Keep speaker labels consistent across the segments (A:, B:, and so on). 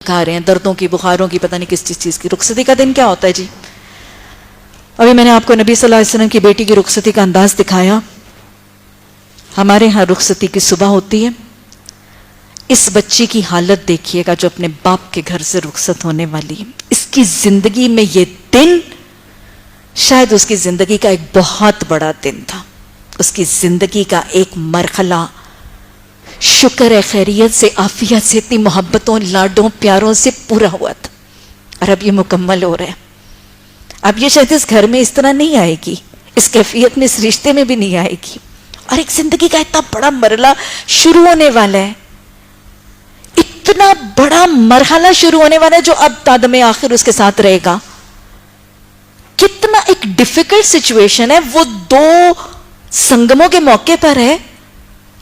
A: کھا رہے ہیں، دردوں کی، بخاروں کی، پتہ نہیں کس چیز کی. رخصتی کا دن کیا ہوتا ہے جی؟ ابھی میں نے آپ کو نبی صلی اللہ علیہ وسلم کی بیٹی کی رخصتی کا انداز دکھایا. ہمارے ہاں رخصتی کی صبح ہوتی ہے. اس بچی کی حالت دیکھیے گا جو اپنے باپ کے گھر سے رخصت ہونے والی ہے. اس کی زندگی میں یہ دن شاید اس کی زندگی کا ایک بہت بڑا دن تھا. اس کی زندگی کا ایک مرحلہ شکر ہے خیریت سے، عافیت سے، اتنی محبتوں، لاڈوں، پیاروں سے پورا ہوا تھا، اور اب یہ مکمل ہو رہا ہے. اب یہ شاید اس گھر میں اس طرح نہیں آئے گی، اس کیفیت میں، اس رشتے میں بھی نہیں آئے گی. اور ایک زندگی کا اتنا بڑا مرحلہ شروع ہونے والا ہے، اتنا بڑا مرحلہ شروع ہونے والا ہے جو اب تادم آخر اس کے ساتھ رہے گا. کتنا ایک ڈیفیکلٹ سچویشن ہے. وہ دو سنگموں کے موقع پر ہے،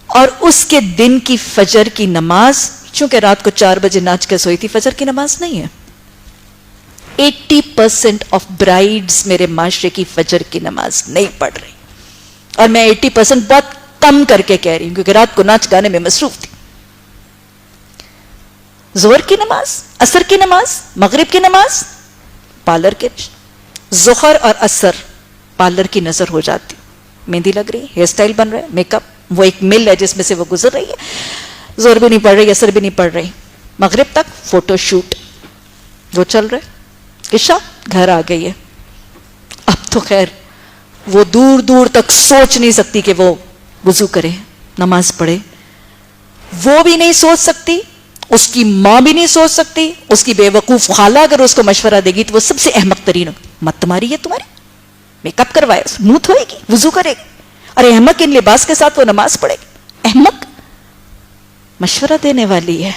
A: اور اس کے دن کی فجر کی نماز، چونکہ رات کو 4 بجے ناچ کے سوئی تھی، فجر کی نماز نہیں ہے. 80% آف برائیڈز میرے معاشرے کی فجر کی نماز نہیں پڑھ رہی، اور میں 80% بہت کم کر کے کہہ رہی ہوں کیونکہ رات کو ناچ گانے میں مصروف تھی. ظہر کی نماز، عصر کی نماز، مغرب کی نماز، پارلر کے، ظہر اور عصر پارلر کی نظر ہو جاتی. مہندی لگ رہی، ہیئر سٹائل بن رہا ہے، میک اپ، وہ ایک مل ہے جس میں سے وہ گزر رہی ہے. ظہر بھی نہیں پڑھ رہی، عصر بھی نہیں پڑھ رہی، مغرب تک فوٹو شوٹ جو چل رہے، عشاء گھر آ گئی ہے. اب تو خیر وہ دور دور تک سوچ نہیں سکتی کہ وہ وضو کرے، نماز پڑھے. وہ بھی نہیں سوچ سکتی، اس کی ماں بھی نہیں سوچ سکتی. اس کی بے وقوف خالہ اگر اس کو مشورہ دے گی تو وہ سب سے احمق ترین ہو، مت تمہاری ہے تمہارے، میک اپ کروائے، منہ دھوئے گی، وضو کرے گی، اور احمق ان لباس کے ساتھ وہ نماز پڑھے گی. احمق مشورہ دینے والی ہے.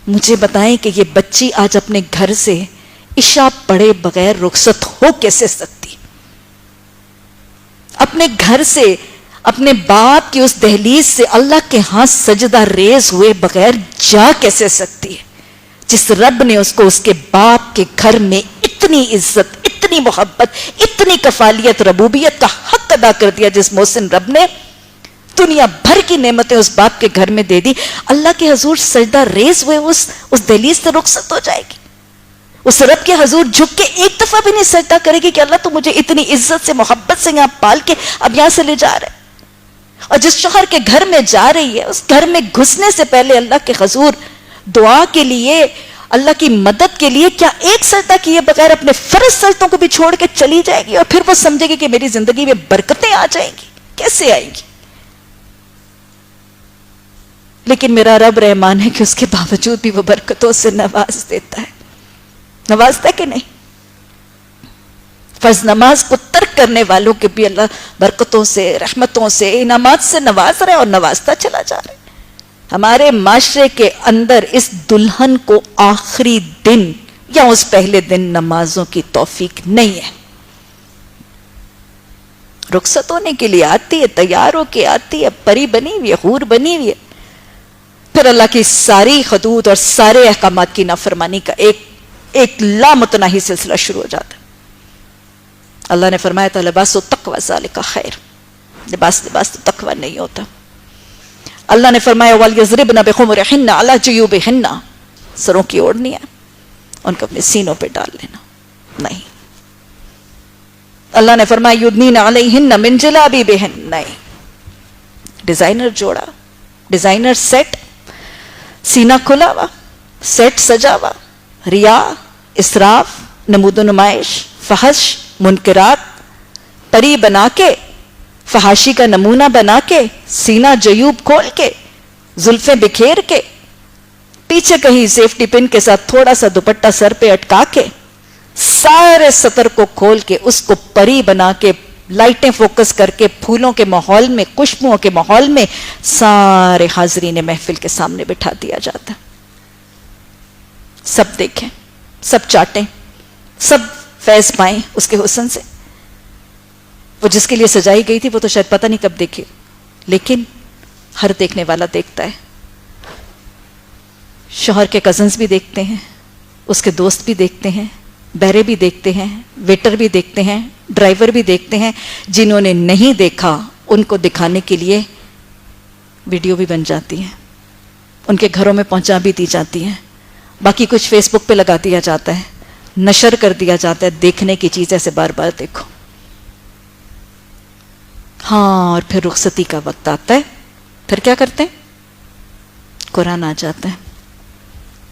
A: مجھے بتائیں کہ یہ بچی آج اپنے گھر سے عشاء پڑھے بغیر رخصت ہو کیسے سکتی؟ اپنے گھر سے، اپنے باپ کی اس دہلیز سے اللہ کے ہاں سجدہ ریز ہوئے بغیر جا کیسے سکتی ہے؟ جس رب نے اس کو اس کے باپ کے گھر میں اتنی عزت، اتنی محبت، اتنی کفالیت، ربوبیت کا حق ادا کر دیا، جس محسن رب نے دنیا بھر کی نعمتیں اس باپ کے گھر میں دے دی، اللہ کے حضور سجدہ ریز ہوئے اس دہلیز سے رخصت ہو جائے گی. اس رب کے حضور جھک کے ایک دفعہ بھی نہیں سجدہ کرے گی کہ اللہ تو مجھے اتنی عزت سے، محبت سے یہاں پال کے اب یہاں سے لے جا رہا ہے. اور جس شوہر کے گھر میں جا رہی ہے، اس گھر میں گھسنے سے پہلے اللہ کے حضور دعا کے لیے، اللہ کی مدد کے لیے کیا ایک سجدہ کیے بغیر اپنے فرض سجدوں کو بھی چھوڑ کے چلی جائے گی، اور پھر وہ سمجھے گی کہ میری زندگی میں برکتیں آ جائیں گی؟ کیسے آئیں گی؟ لیکن میرا رب رحمان ہے کہ اس کے باوجود بھی وہ برکتوں سے نواز دیتا ہے. نوازتا ہے کہ نہیں؟ فرض نماز کو ترک کرنے والوں کے بھی اللہ برکتوں سے، رحمتوں سے، انعامات سے نواز رہا ہے، اور نوازتا چلا جا رہا ہے. ہمارے معاشرے کے اندر اس دلہن کو آخری دن یا اس پہلے دن نمازوں کی توفیق نہیں ہے. رخصت ہونے کے لیے آتی ہے، تیار ہو کے آتی ہے، پری بنی ہوئی ہے، حور بنی ہوئی ہے، پھر اللہ کی ساری حدود اور سارے احکامات کی نافرمانی کا ایک لامتناہی سلسلہ شروع ہو جاتا ہے. اللہ نے فرمایا تھا لباس و تقوی ذالک خیر، لباس تو تقوی نہیں ہوتا. اللہ نے فرمایا وَلْيَضْرِبْنَ بِخُمُرِهِنَّ عَلَى جُيُوبِهِنَّ، سروں کی اوڑھنی ہے ان کو اپنے سینوں پہ ڈال لینا نہیں. اللہ نے فرمایا یُدْنِينَ عَلَيْهِنَّ مِنْ جَلَابِيبِهِنَّ، نہیں. ڈیزائنر جوڑا، ڈیزائنر سیٹ، سینہ کھلا ہوا، سیٹ سجا ہوا، ریا، اسراف، نمود و نمائش، فحش، منکرات، پری بنا کے، فحاشی کا نمونہ بنا کے، سینہ جیوب کھول کے، زلفیں بکھیر کے، پیچھے کہیں سیفٹی پن کے ساتھ تھوڑا سا دوپٹہ سر پہ اٹکا کے، سارے سطر کو کھول کے، اس کو پری بنا کے، لائٹیں فوکس کر کے، پھولوں کے ماحول میں، خوشبوؤں کے ماحول میں سارے حاضرین محفل کے سامنے بٹھا دیا جاتا. سب دیکھیں، سب چاٹیں، سب فیض پائیں اس کے حسن سے. وہ جس کے لیے سجائی گئی تھی وہ تو شاید پتہ نہیں کب دیکھے، لیکن ہر دیکھنے والا دیکھتا ہے. شوہر کے کزنز بھی دیکھتے ہیں، اس کے دوست بھی دیکھتے ہیں، بہرے بھی دیکھتے ہیں، ویٹر بھی دیکھتے ہیں، ڈرائیور بھی دیکھتے ہیں. جنہوں نے نہیں دیکھا ان کو دکھانے کے لیے ویڈیو بھی بن جاتی ہیں، ان کے گھروں میں پہنچا بھی دی جاتی ہیں. باقی کچھ فیس بک پہ لگا دیا جاتا ہے, نشر کر دیا جاتا ہے, دیکھنے کی چیز ایسے بار بار دیکھو. ہاں, اور پھر رخصتی کا وقت آتا ہے, پھر کیا کرتے ہیں؟ قرآن آ جاتا ہے.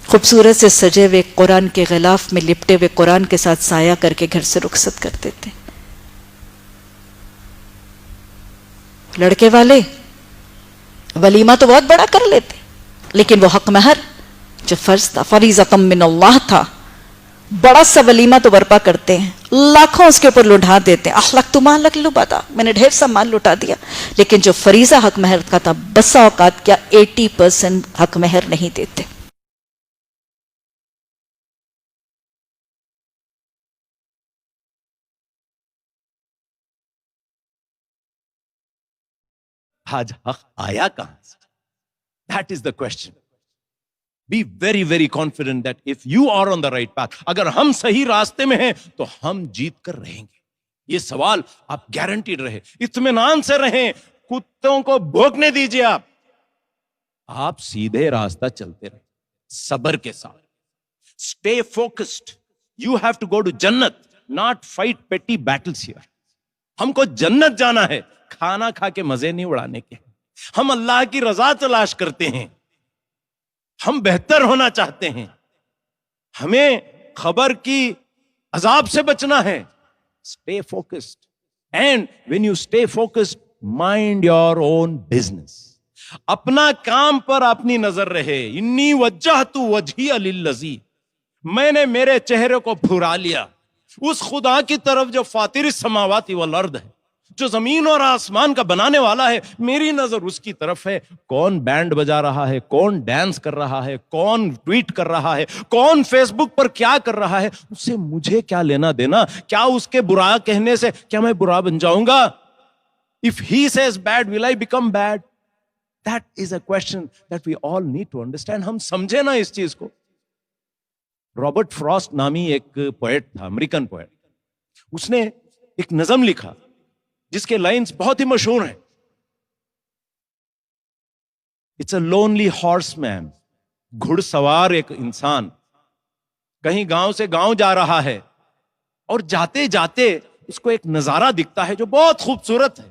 A: خوبصورت سے سجے ہوئے قرآن کے غلاف میں لپٹے ہوئے قرآن کے ساتھ سایہ کر کے گھر سے رخصت کر دیتے. لڑکے والے ولیمہ تو بہت بڑا کر لیتے, لیکن وہ حق مہر جو فرض تھا, فریضۃ من اللہ تھا, بڑا سا ولیمہ تو برپا کرتے ہیں, لاکھوں اس کے اوپر لٹا دیتے ہیں. اخلقت ما لک لبدا, میں نے ڈھیر سا مال لٹا دیا, لیکن جو فریضہ حق مہر کا تھا بسا اوقات کیا 80% حق مہر نہیں دیتے.
B: آج حق آیا کہاں سے؟ That is the question. Be very, very confident that if you are on the right path, اگر ہم صحیح راستے میں ہیں تو ہم جیت کر رہیں گے. یہ سوال آپ گارنٹیڈ رہے, اطمینان سے رہیں, کتوں کو بھوکنے دیجیے, آپ سیدھے راستہ چلتے رہیں صبر کے ساتھ. Stay focused. You have to go to جنت, not fight petty battles here. ہم کو جنت جانا ہے, کھانا کھا کے مزے نہیں اڑانے کے. ہم اللہ کی رضا تلاش کرتے ہیں, ہم بہتر ہونا چاہتے ہیں, ہمیں خبر کی عذاب سے بچنا ہے. Stay focused. And when you stay focused, mind your own business. اپنا کام پر اپنی نظر رہے. انی وجہت وجہی للذی, میں نے میرے چہرے کو پھرا لیا اس خدا کی طرف جو فاطر السماوات والارض ہے, جو زمین اور آسمان کا بنانے والا ہے. میری نظر اس کی طرف ہے. کون بینڈ بجا رہا ہے, کون ڈانس کر رہا ہے, کون ٹویٹ کر رہا ہے, کون فیس بک پر کیا کر رہا ہے, اس سے مجھے کیا لینا دینا؟ کیا اس کے برا کہنے سے کیا میں برا بن جاؤں گا؟ If he says bad, will I become bad? That is a question that we all need to understand. ہم سمجھے نا اس چیز کو. رابرٹ فراسٹ نامی ایک پوئٹ تھا, امریکن پوئٹ. اس نے ایک نظم لکھا جس کے لائنز بہت ہی مشہور ہیں. It's a lonely horseman. گھڑ سوار ایک انسان کہیں گاؤں سے گاؤں جا رہا ہے, اور جاتے جاتے اس کو ایک نظارہ دکھتا ہے جو بہت خوبصورت ہے.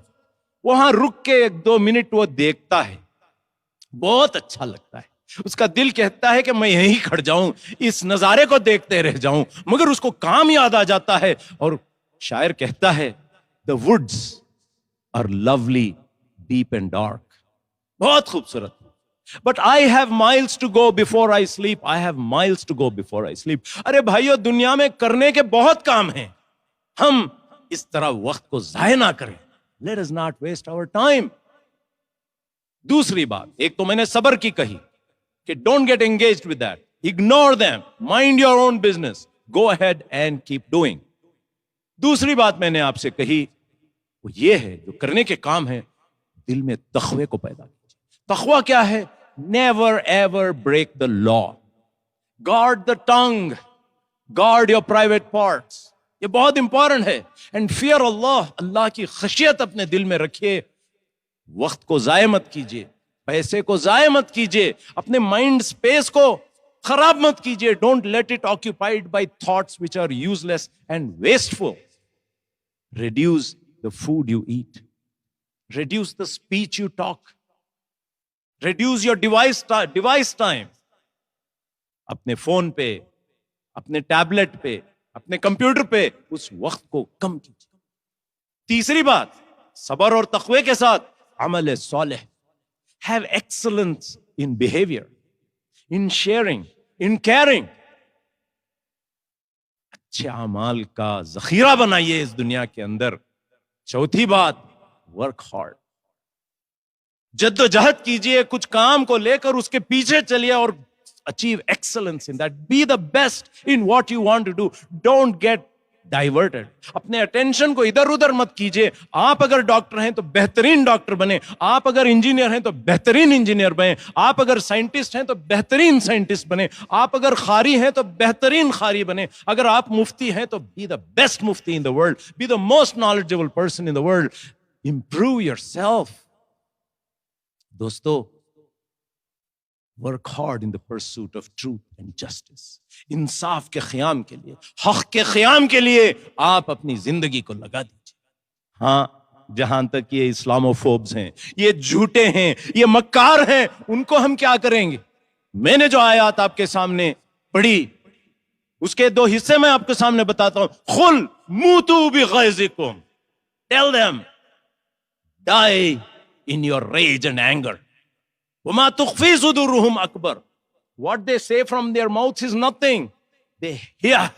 B: وہاں رک کے 1-2 منٹ وہ دیکھتا ہے, بہت اچھا لگتا ہے. اس کا دل کہتا ہے کہ میں یہیں کھڑ جاؤں, اس نظارے کو دیکھتے رہ جاؤں, مگر اس کو کام یاد آ جاتا ہے. اور شاعر کہتا ہے The woods are lovely, deep and dark. بہت خوبصورت. But I have miles to go before I sleep. I have miles to go before I sleep. ارے بھائیو, دنیا میں کرنے کے بہت کام ہیں, ہم اس طرح وقت کو ضائع نہ کریں. Let us not waste our time. دوسری بات, ایک تو میں نے صبر کی کہی کہ don't get engaged with that. Ignore them. Mind your own business. Go ahead and keep doing. دوسری بات میں نے آپ سے کہی وہ یہ ہے, جو کرنے کے کام ہیں دل میں تقوی کو پیدا کیجیے. تقوی کیا ہے؟ Never ever break the law. Guard the tongue. Guard your private parts. یہ بہت امپورٹنٹ ہے. And fear Allah. اللہ کی خشیت اپنے دل میں رکھیے. وقت کو ضائع مت کیجیے, پیسے کو ضائع مت کیجیے, اپنے مائنڈ اسپیس کو خراب مت کیجیے. Don't let it occupied by thoughts which are useless and wasteful. Reduce the food you eat. Reduce the speech you talk. Reduce your device time. اپنے فون پہ, اپنے ٹیبلٹ پہ, اپنے کمپیوٹر پہ اس وقت کو کم کیجیے. تیسری بات, صبر اور تقوی کے ساتھ عمل صالح. Have excellence in behavior, in sharing, in caring. اچھے اعمال کا ذخیرہ بنائیے اس دنیا کے اندر. چوتھی بات, ورک ہارڈ. جد و جہد کیجیے, کچھ کام کو لے کر اس کے پیچھے چلیے اور achieve excellence in that. Be the best in what you want to do. Don't get diverted. اپنے اٹینشن کو ادھر ادھر مت کیجیے. آپ اگر ڈاکٹر ہیں تو بہترین ڈاکٹر بنے, آپ اگر انجینئر ہیں تو بہترین انجینئر بنے, آپ اگر سائنٹسٹ ہیں تو بہترین سائنٹسٹ بنے, آپ اگر قاری ہیں تو بہترین قاری بنے, اگر آپ مفتی ہیں تو be the best mufti in the world, be the most knowledgeable person in the world. Improve yourself. دوستو, Work hard in the pursuit of truth and justice. انصاف کے قیام کے لیے, حق کے قیام کے لیے آپ اپنی زندگی کو لگا دیجیے. ہاں, جہاں تک یہ اسلاموفوبز ہیں, یہ جھوٹے ہیں, یہ مکار ہیں, ان کو ہم کیا کریں گے؟ میں نے جو آیات آپ کے سامنے پڑھی اس کے 2 حصے میں آپ کے سامنے بتاتا ہوں. قل موتوا بغیظکم, tell them die in your rage and anger. وما تخفي صدورهم أكبر. What they say from their mouths is nothing. They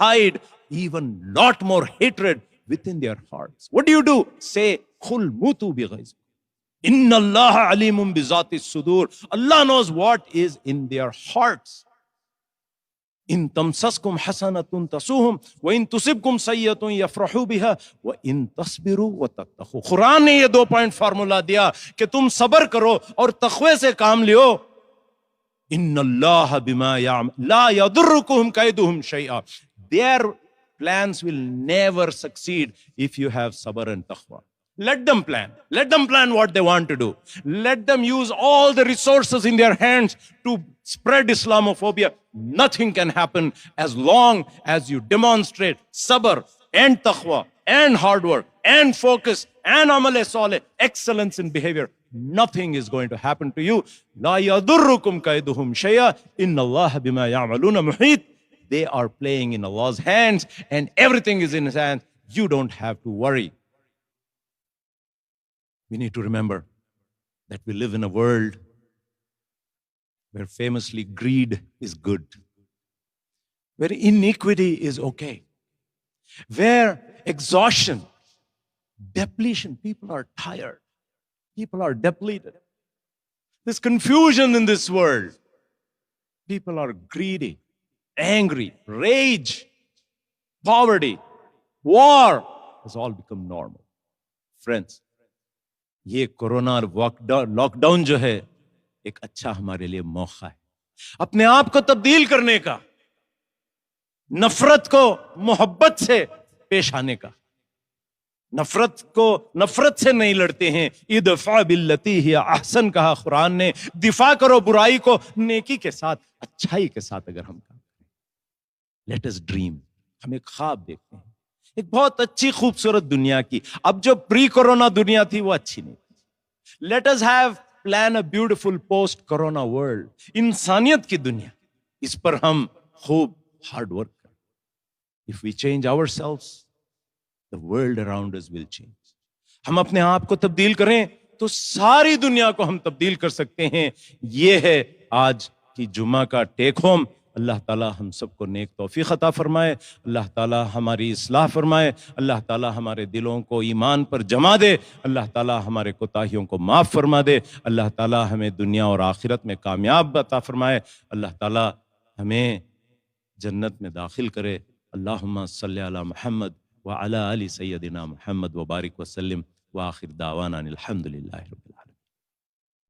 B: hide even lot more hatred within their hearts. What do? Say قل موتوا بغیظکم ان اللہ علیم بذات الصدور. Allah knows what is in their hearts. ان تمسسکم حسنۃ تسؤہم وان تصبکم سیئۃ یفرحوا بها وان تصبروا وتتقوا. قرآن نے یہ 2 point formula دیا کہ تم صبر کرو اور تقوی سے کام لیو. ان اللہ بما یعمل لا یضرکم کیدہم شیئا. Their plans will never succeed if you have sabr and taqwa. Let them plan. Let them plan what they want to do. Let them use all the resources in their hands to spread Islamophobia. Nothing can happen as long as you demonstrate sabr and taqwa and hard work and focus and amal saleh, excellence in behavior. Nothing is going to happen to you. La yadurrukum kaiduhum shay'a inna Allah bima ya'maluna muhit. They are playing in Allah's hands and everything is in His hands. You don't have to worry. We need to remember that we live in a world where famously greed is good, where iniquity is okay, where exhaustion, depletion, people are tired, people are depleted. There's confusion in this world. People are greedy, angry, rage, poverty, war has all become normal. Friends, یہ corona lock down جو ہے ایک اچھا ہمارے لیے موقع ہے اپنے آپ کو تبدیل کرنے کا, نفرت کو محبت سے پیش آنے کا. نفرت سے نہیں لڑتے ہیں. ادفع باللتی ہی احسن کہا قرآن نے. دفاع کرو برائی کو نیکی کے ساتھ, اچھائی کے ساتھ. اگر ہم کام کریں, لیٹ اس ڈریم. ہم ایک خواب دیکھتے ہیں ایک بہت اچھی خوبصورت دنیا کی. اب جو پری کورونا دنیا تھی وہ اچھی نہیں. Let us have plan a beautiful post corona world. انسانیت کی دنیا, اس پر ہم خوب ہارڈ ورک کریں. If we change ourselves the world around us will change. ہم اپنے آپ کو تبدیل کریں تو ساری دنیا کو ہم تبدیل کر سکتے ہیں. یہ ہے آج کی جمعہ کا ٹیک ہوم. اللہ تعالیٰ ہم سب کو نیک توفیق عطا فرمائے. اللہ تعالیٰ ہماری اصلاح فرمائے. اللہ تعالیٰ ہمارے دلوں کو ایمان پر جما دے. اللہ تعالیٰ ہمارے کوتاہیوں کو معاف فرما دے. اللہ تعالیٰ ہمیں دنیا اور آخرت میں کامیاب عطا فرمائے. اللہ تعالیٰ ہمیں جنت میں داخل کرے. اللہم صلی علی محمد وعلی آل سیدنا محمد وبارک وسلم. وآخر دعوانا الحمد للہ رب